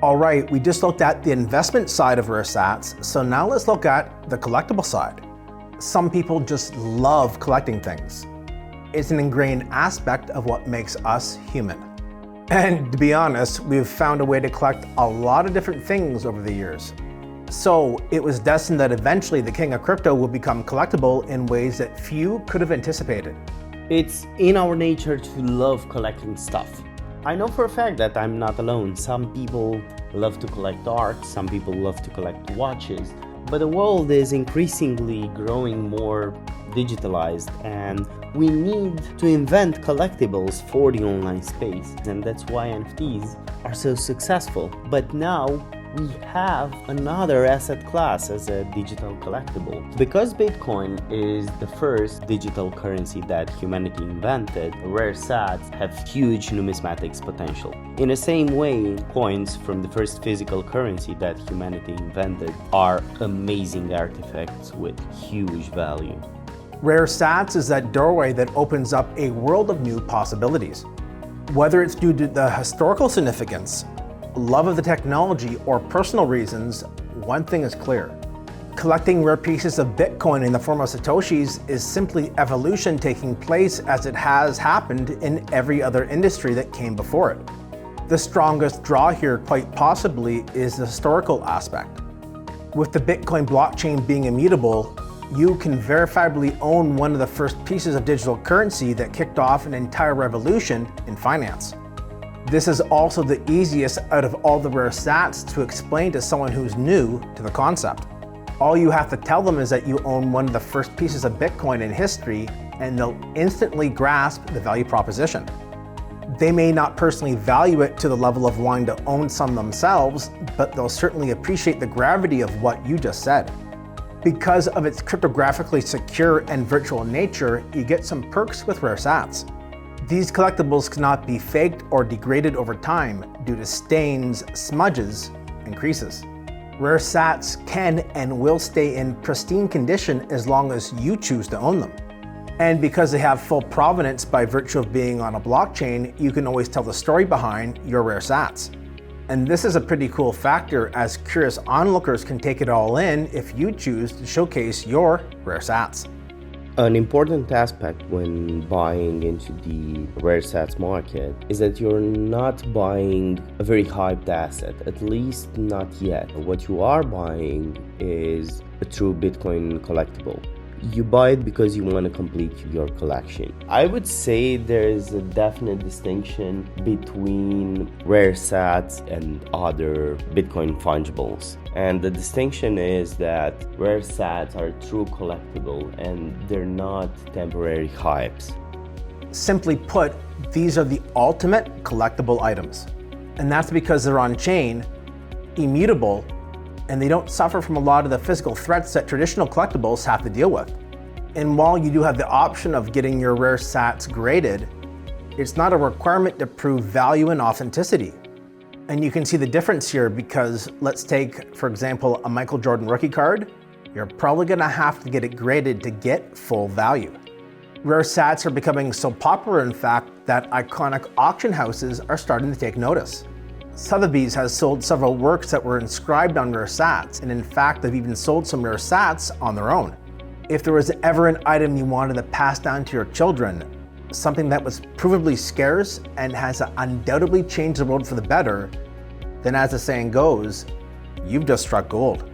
All right, we just looked at the investment side of rare sats, so now let's look at the collectible side. Some people just love collecting things. It's an ingrained aspect of what makes us human. And to be honest, we've found a way to collect a lot of different things over the years. So it was destined that eventually the king of crypto would become collectible in ways that few could have anticipated. It's in our nature to love collecting stuff. I know for a fact that I'm not alone. Some people love to collect art, some people love to collect watches, but the world is increasingly growing more digitalized and we need to invent collectibles for the online space, and that's why NFTs are so successful. But now we have another asset class as a digital collectible. Because Bitcoin is the first digital currency that humanity invented, rare sats have huge numismatics potential. In the same way, coins from the first physical currency that humanity invented are amazing artifacts with huge value. Rare sats is that doorway that opens up a world of new possibilities. Whether it's due to the historical significance, love of the technology, or personal reasons, one thing is clear. Collecting rare pieces of Bitcoin in the form of satoshis is simply evolution taking place as it has happened in every other industry that came before it. The strongest draw here, quite possibly, is the historical aspect. With the Bitcoin blockchain being immutable, you can verifiably own one of the first pieces of digital currency that kicked off an entire revolution in finance. This is also the easiest out of all the rare sats to explain to someone who's new to the concept. All you have to tell them is that you own one of the first pieces of Bitcoin in history, and they'll instantly grasp the value proposition. They may not personally value it to the level of wanting to own some themselves, but they'll certainly appreciate the gravity of what you just said. Because of its cryptographically secure and virtual nature, you get some perks with rare sats. These collectibles cannot be faked or degraded over time due to stains, smudges, and creases. Rare sats can and will stay in pristine condition as long as you choose to own them. And because they have full provenance by virtue of being on a blockchain, you can always tell the story behind your rare sats. And this is a pretty cool factor, as curious onlookers can take it all in if you choose to showcase your rare sats. An important aspect when buying into the rare sats market is that you're not buying a very hyped asset, at least not yet. What you are buying is a true Bitcoin collectible. You buy it because you want to complete your collection. I would say there is a definite distinction between rare sats and other Bitcoin fungibles. And the distinction is that rare sats are true collectible and they're not temporary hypes. Simply put, these are the ultimate collectible items. And that's because they're on-chain, immutable, and they don't suffer from a lot of the physical threats that traditional collectibles have to deal with. And while you do have the option of getting your rare sats graded, it's not a requirement to prove value and authenticity. And you can see the difference here because let's take, for example, a Michael Jordan rookie card. You're probably gonna have to get it graded to get full value. Rare sats are becoming so popular, in fact, that iconic auction houses are starting to take notice. Sotheby's has sold several works that were inscribed on rare sats, and in fact, they've even sold some rare sats on their own. If there was ever an item you wanted to pass down to your children, something that was provably scarce and has undoubtedly changed the world for the better, then as the saying goes, you've just struck gold.